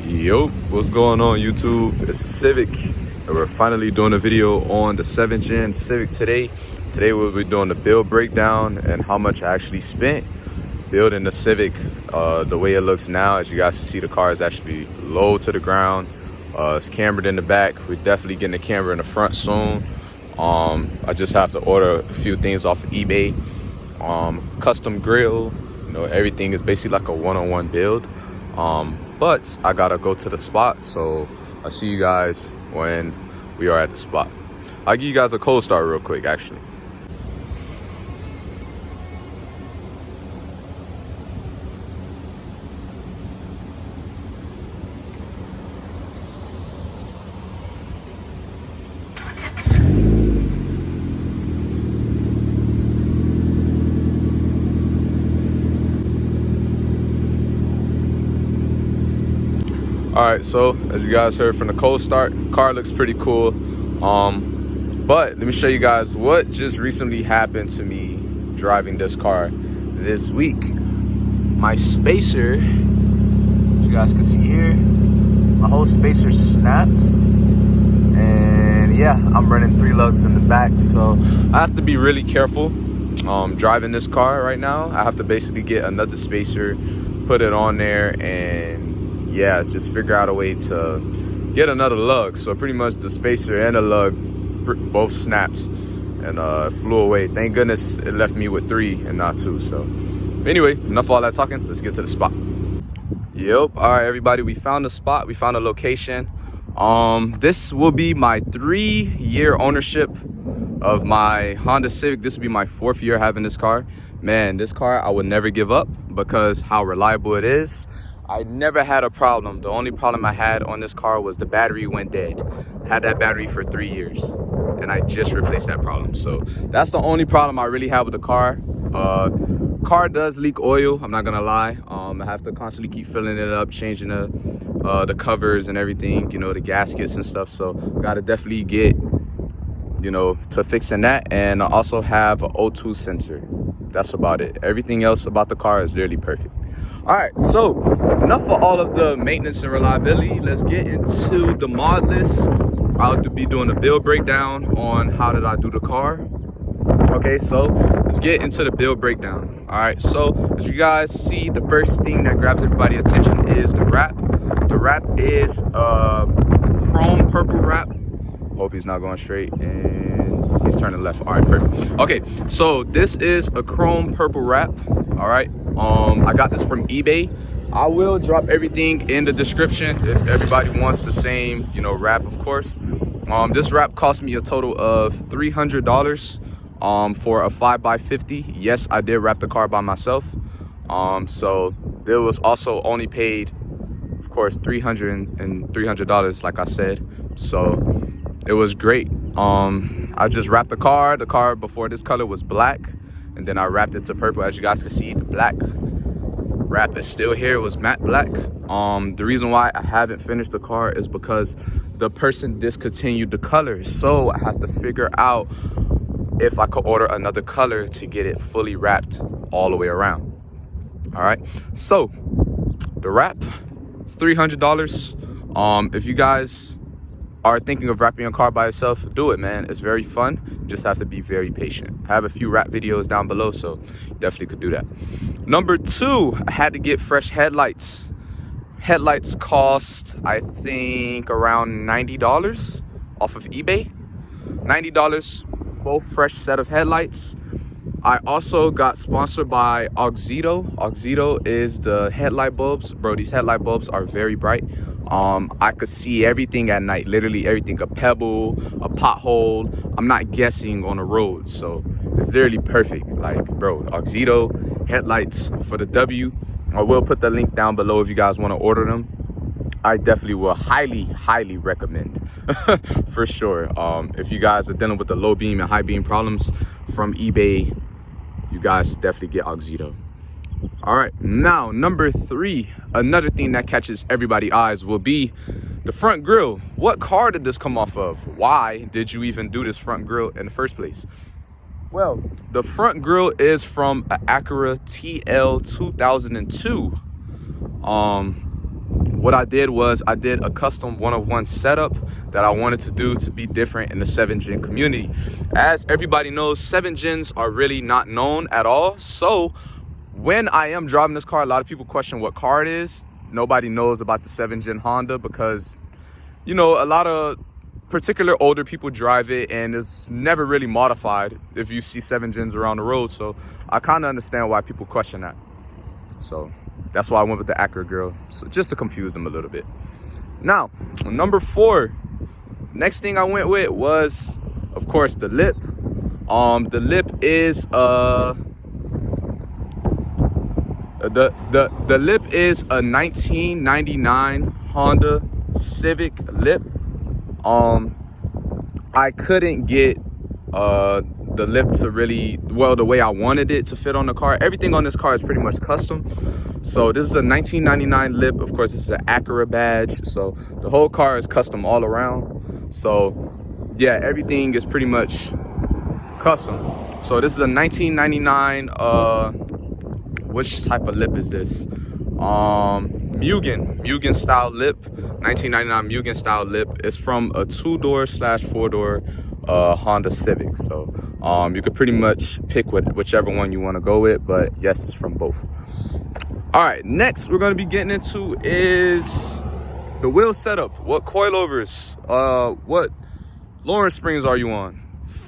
Yo, what's going on YouTube? It's a Civic and we're finally doing a video on the 7th Gen Civic today. Today we'll be doing the build breakdown and how much I actually spent building the Civic. The way it looks now, as you guys can see, the car is actually low to the ground. It's cambered in the back. We're definitely getting the camber in the front soon. I just have to order a few things off of eBay. Custom grill, you know, everything is basically like a one-on-one build. But I gotta go to the spot, so I'll see you guys when we are at the spot. I'll give you guys a cold start real quick, actually. All right, so as you guys heard from the cold start, car looks pretty cool. But let me show you guys what just recently happened to me driving this car this week. My spacer, as you guys can see here, my whole spacer snapped. And yeah, I'm running 3 lugs in the back, so I have to be really careful driving this car right now. I have to basically get another spacer, put it on there, and yeah, just figure out a way to get another lug. So pretty much the spacer and the lug both snapped and flew away. Thank goodness it left me with 3 and not 2. So anyway, enough of all that talking, let's get to the spot. Yep, all right everybody, we found the spot, we found a location. This will be my 3-year ownership of my Honda Civic. This will be my 4th year having this car. Man, this car I would never give up because how reliable it is. I never had a problem. The only problem I had on this car was the battery went dead. I had that battery for 3 years and I just replaced that problem. So that's the only problem I really have with the car. Car does leak oil, I'm not gonna lie. I have to constantly keep filling it up, changing the covers and everything, you know, the gaskets and stuff. So gotta definitely get, you know, to fixing that. And I also have an O2 sensor. That's about it. Everything else about the car is literally perfect. All right, so enough of all of the maintenance and reliability. Let's get into the mod list. I'll be doing a build breakdown on how did I do the car. Okay, so let's get into the build breakdown. All right, so as you guys see, the first thing that grabs everybody's attention is the wrap. The wrap is chrome purple wrap. Hope he's not going straight and he's turning left. All right, perfect. Okay, so this is a chrome purple wrap. All right, I got this from eBay. I will drop everything in the description if everybody wants the same, you know, wrap, of course. This wrap cost me a total of $300 for a 5x50. Yes, I did wrap the car by myself. So there was also only paid, of course, $300, like I said. So it was great. I just wrapped the car. The car before this color was black, and then I wrapped it to purple. As you guys can see, the black wrap is still here. It was matte black. The reason why I haven't finished the car is because the person discontinued the colors, so I have to figure out if I could order another color to get it fully wrapped all the way around. All right, so the wrap is $300. If you guys are thinking of wrapping a car by yourself, do it, man. It's very fun. You just have to be very patient. I have a few wrap videos down below, so you definitely could do that. Number 2, I had to get fresh headlights. Headlights cost, I think, around $90 off of eBay. $90, both fresh set of headlights. I also got sponsored by Auxito. Auxito is the headlight bulbs. Bro, these headlight bulbs are very bright. I could see everything at night, literally everything, a pebble, a pothole. I'm not guessing on the road, so it's literally perfect. Like, bro, Auxito headlights for the W. I will put the link down below if you guys want to order them. I definitely will highly recommend for sure. If you guys are dealing with the low beam and high beam problems from eBay, you guys definitely get Auxito. All right, now number 3, another thing that catches everybody's eyes will be the front grille. What car did this come off of? Why did you even do this front grille in the first place? Well, the front grille is from an Acura TL 2002. what I did was I did a custom one-of-one setup that I wanted to do to be different in the 7-gen community. As everybody knows, 7-gens are really not known at all. So when I am driving this car, a lot of people question what car it is. Nobody knows about the 7-gen Honda because, you know, a lot of particular older people drive it and it's never really modified if you see 7-gens around the road. So I kind of understand why people question that. So that's why I went with the Acura Girl, so just to confuse them a little bit. Now, number 4, next thing I went with was, of course, the lip. The lip is the lip is a 1999 Honda Civic lip. I couldn't get the lip to really, well, the way I wanted it to fit on the car. Everything on this car is pretty much custom. So this is a 1999 lip. Of course, this is an Acura badge. So the whole car is custom all around. So yeah, everything is pretty much custom. So this is a 1999, which type of lip is this? Mugen style lip, 1999 Mugen style lip. It's from a 2-door / 4-door Honda Civic. So you could pretty much pick whichever one you want to go with, but yes, it's from both. All right, next we're going to be getting into is the wheel setup. What coilovers, what Lawrence springs are you on?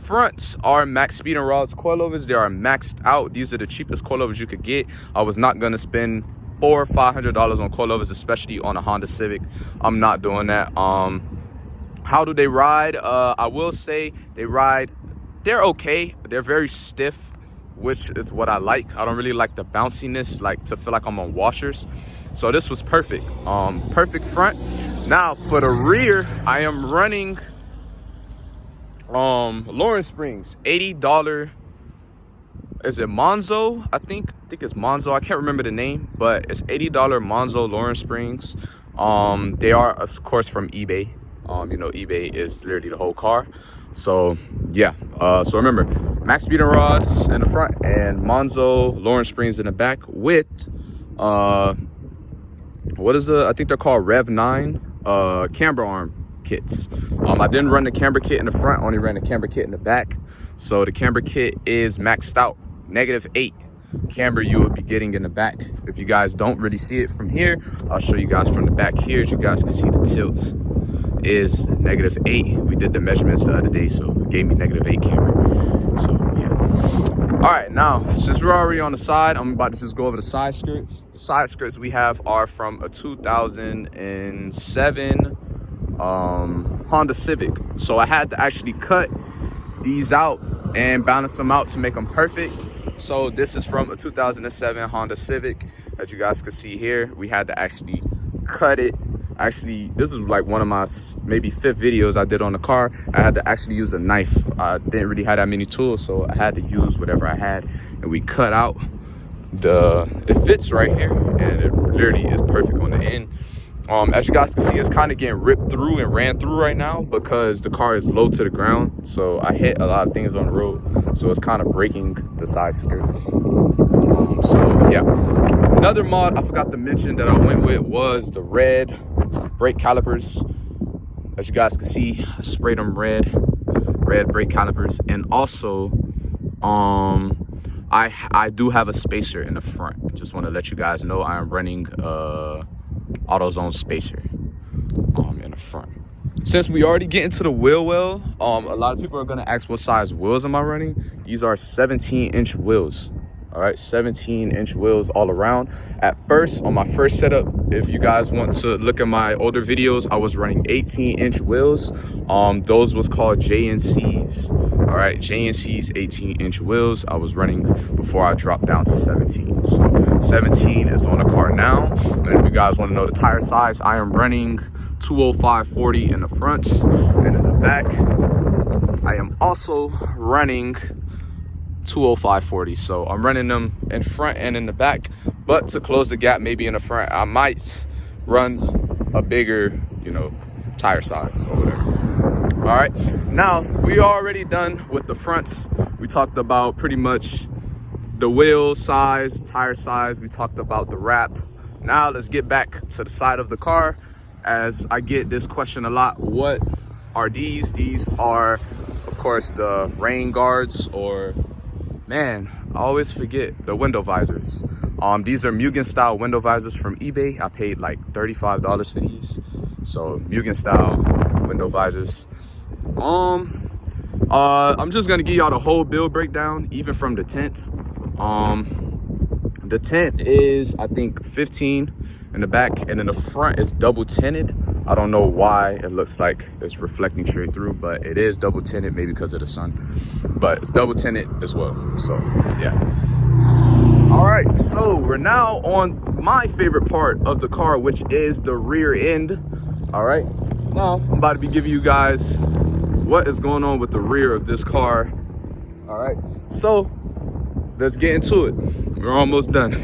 Fronts are max speed and rods coilovers. They are maxed out. These are the cheapest coilovers you could get. I was not going to spend $400 or $500 on coilovers, especially on a Honda Civic. I'm not doing that. How do they ride? I will say they're okay. They're very stiff, which is what I like. I don't really like the bounciness, like to feel like I'm on washers. So this was perfect. Perfect front. Now for the rear, I am running Lawrence springs, $80. Is it Monzo? I think it's Monzo. I can't remember the name, but it's $80 Monzo Lawrence springs. They are, of course, from eBay. You know, eBay is literally the whole car. So yeah, so remember, max speed and rods in the front and Monzo Lawrence springs in the back with what is I think they're called Rev 9 camber arm kits. I didn't run the camber kit in the front, only ran the camber kit in the back. So the camber kit is maxed out, -8 camber you would be getting in the back. If you guys don't really see it from here, I'll show you guys from the back here. As you guys can see, the tilt is -8. We did the measurements the other day, so it gave me -8 camber. So yeah. All right, now since we're already on the side, I'm about to just go over the side skirts. The side skirts we have are from a 2007 Honda Civic. So I had to actually cut these out and balance them out to make them perfect. So this is from a 2007 Honda Civic. As you guys can see here, we had to actually cut it. Actually, this is like one of my maybe 5th videos I did on the car. I had to actually use a knife. I didn't really have that many tools, so I had to use whatever I had, and we cut out it fits right here, and it literally is perfect on the end. As you guys can see, it's kind of getting ripped through and ran through right now because the car is low to the ground. So I hit a lot of things on the road, so it's kind of breaking the side skirt. So yeah, another mod I forgot to mention that I went with was the red brake calipers. As you guys can see, I sprayed them red brake calipers, and also I do have a spacer in the front. Just want to let you guys know I am running AutoZone spacer in the front. Since we already get into the wheel well, a lot of people are going to ask what size wheels am I running. These are 17-inch wheels. All right, 17-inch wheels all around. At first, on my first setup, if you guys want to look at my older videos, I was running 18-inch wheels. Those was called JNCs. All right, JNC's 18-inch wheels I was running before I dropped down to 17. So 17 is on the car now. And if you guys want to know the tire size, I am running 205/40 in the front, and in the back I am also running 205/40. So I'm running them in front and in the back, but to close the gap maybe in the front, I might run a bigger, you know, tire size or whatever. All right, now we already done with the fronts. We talked about pretty much the wheel size, tire size. We talked about the wrap. now let's get back to the side of the car, as I get this question a lot. What are these? These are, of course, the rain guards, or, man, I always forget, the window visors. These are Mugen style window visors from eBay. I paid like $35 for these. So Mugen style window visors. I'm just gonna give y'all the whole build breakdown, even from the tint. The tint is, I think, 15 in the back, and in the front is double tinted. I don't know why it looks like it's reflecting straight through, but it is double tinted, maybe because of the sun, but it's double tinted as well. So yeah. All right, so we're now on my favorite part of the car, which is the rear end. All right, now I'm about to be giving you guys what is going on with the rear of this car. All right, so let's get into it. We're almost done.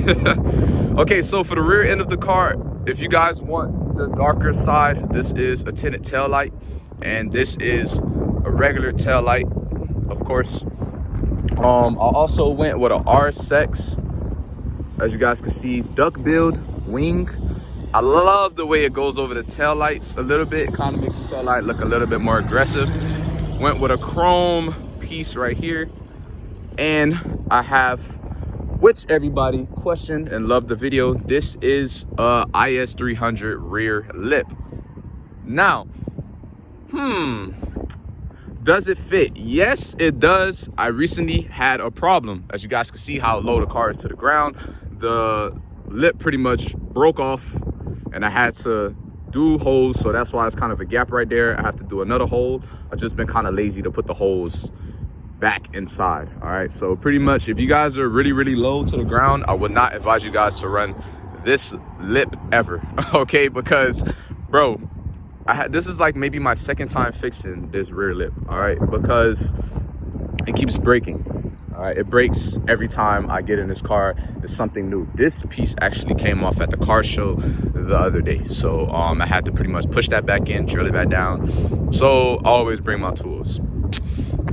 Okay, so for the rear end of the car, if you guys want the darker side, this is a tinted tail light, and this is a regular tail light, of course. I also went with a R6, as you guys can see, duck build wing. I love the way it goes over the tail lights a little bit. It kind of makes the tail light look a little bit more aggressive. Went with a chrome piece right here, and I have, which everybody questioned and loved the video, this is a IS300 rear lip. Now, does it fit? Yes, it does. I recently had a problem. As you guys can see how low the car is to the ground, the lip pretty much broke off, and I had to do holes, so that's why it's kind of a gap right there. I have to do another hole. I've just been kind of lazy to put the holes back inside. All right, so pretty much if you guys are really low to the ground, I would not advise you guys to run this lip ever. Okay, because bro, this is like maybe my second time fixing this rear lip. All right, because it keeps breaking. All right, it breaks every time I get in this car. It's something new. This piece actually came off at the car show the other day, so I had to pretty much push that back in, drill it back down. So I always bring my tools.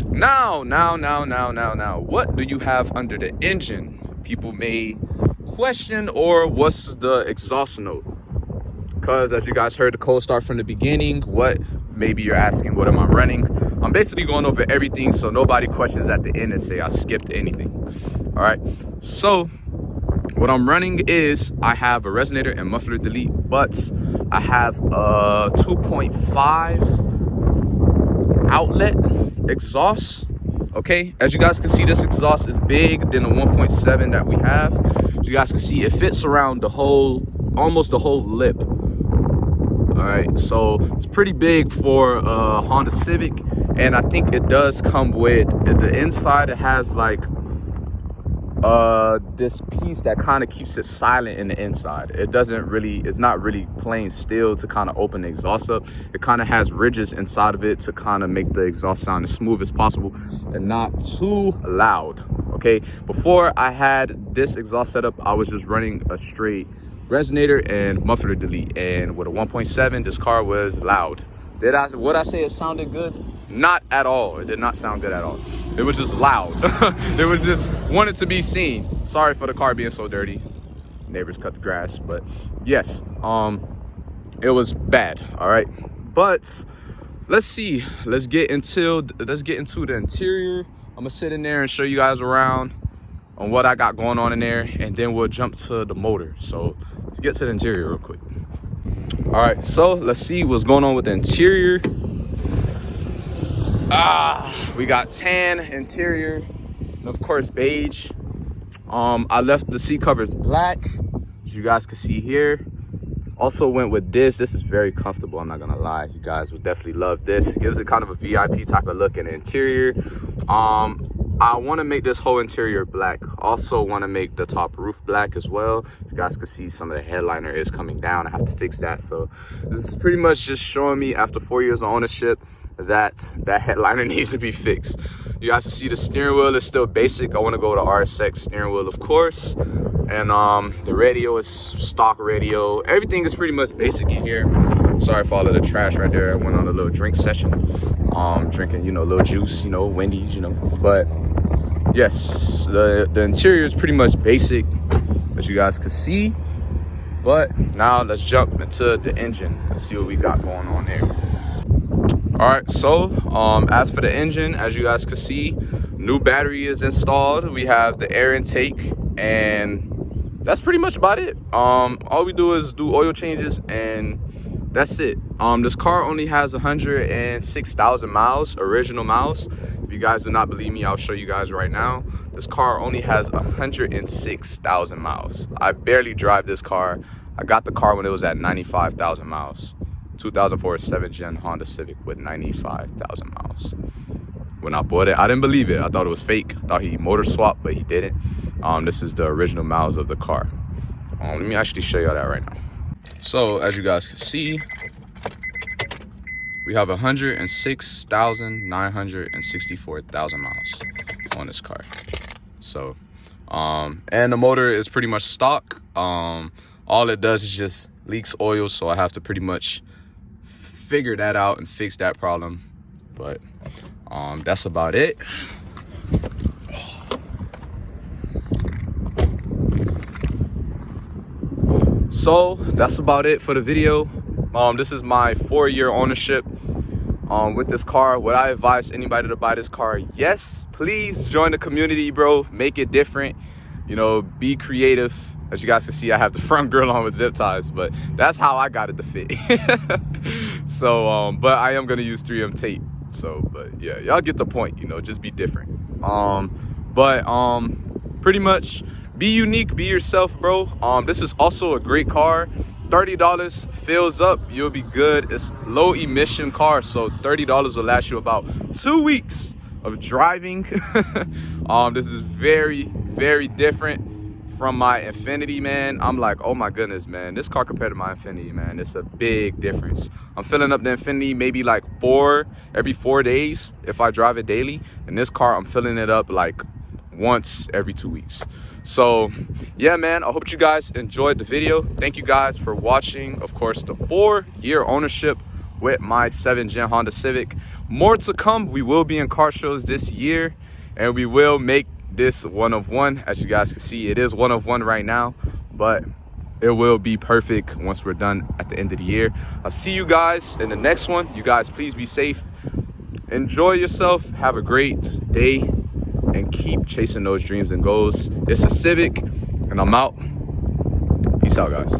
Now, what do you have under the engine? People may question, or what's the exhaust note? Because as you guys heard the cold start from the beginning, what maybe you're asking, what am I running? I'm basically going over everything, so nobody questions at the end and say I skipped anything. All right, so what I'm running is, I have a resonator and muffler delete, but I have a 2.5 outlet exhaust. Okay, as you guys can see, this exhaust is big than the 1.7 that we have. As you guys can see, it fits around the whole, almost the whole lip. All right, so it's pretty big for a Honda Civic, and I think it does come with the inside. It has like this piece that kind of keeps it silent in the inside. It doesn't really, it's not really playing still to kind of open the exhaust up. It kind of has ridges inside of it to kind of make the exhaust sound as smooth as possible and not too loud. Okay, before I had this exhaust setup, I was just running a straight resonator and muffler delete, and with a 1.7, this car was loud. Would I say it sounded good? Not at all. It did not sound good at all. It was just loud. It was just wanted to be seen. Sorry for the car being so dirty. Neighbors cut the grass, but yes, it was bad. All right, but let's see. Let's get into the interior. I'm gonna sit in there and show you guys around on what I got going on in there, and then we'll jump to the motor. So let's get to the interior real quick. All right, so let's see what's going on with the interior. We got tan interior, and of course beige. I left the seat covers black, as you guys can see here. Also went with this. This is very comfortable, I'm not gonna lie. You guys would definitely love this. It gives it kind of a VIP type of look in the interior. I want to make this whole interior black. Also want to make the top roof black as well. You guys can see some of the headliner is coming down. I have to fix that. So this is pretty much just showing me, after 4 years of ownership, that headliner needs to be fixed. You guys can see the steering wheel is still basic. I want to go with the RSX steering wheel, of course. And the radio is stock radio. Everything is pretty much basic in here. Sorry for all of the trash right there. I went on a little drink session. Drinking, you know, a little juice, you know, Wendy's, you know. But yes, the interior is pretty much basic, as you guys can see. But now let's jump into the engine. Let's see what we got going on there. All right, so as for the engine, as you guys can see, new battery is installed. We have the air intake, and that's pretty much about it. All we do is do oil changes, and that's it. This car only has 106,000 miles, original miles. If you guys do not believe me, I'll show you guys right now. This car only has 106,000 miles. I barely drive this car. I got the car when it was at 95,000 miles. 2004 7 Gen Honda Civic with 95,000 miles. When I bought it, I didn't believe it. I thought it was fake. I thought he motor swapped, but he didn't. This is the original miles of the car. Let me actually show y'all that right now. So as you guys can see, we have 106,964,000 miles on this car. So and the motor is pretty much stock. All it does is just leaks oil, so I have to pretty much figure that out and fix that problem. But that's about it. So that's about it for the video. This is my 4-year ownership with this car. Would I advise anybody to buy this car? Yes, please join the community, bro. Make it different, you know, be creative. As you guys can see, I have the front grille on with zip ties, but that's how I got it to fit. So but I am gonna use 3M tape. So but yeah, y'all get the point, you know, just be different. Pretty much be unique, be yourself, bro. This is also a great car. $30 fills up, you'll be good. It's low emission car, so $30 will last you about 2 weeks of driving. This is very, very different from my Infinity, man. I'm like, oh my goodness, man, this car compared to my Infinity, man, it's a big difference. I'm filling up the Infinity maybe like every 4 days if I drive it daily, and this car I'm filling it up like once every 2 weeks. So yeah, man, I hope you guys enjoyed the video. Thank you guys for watching. Of course, the 4-year ownership with my 7 Gen Honda Civic. More to come. We will be in car shows this year, and we will make this one of one. As you guys can see, it is one of one right now, but it will be perfect once we're done at the end of the year. I'll see you guys in the next one. You guys, please be safe, enjoy yourself, have a great day, and keep chasing those dreams and goals. It's a Civic, and I'm out. Peace out, guys.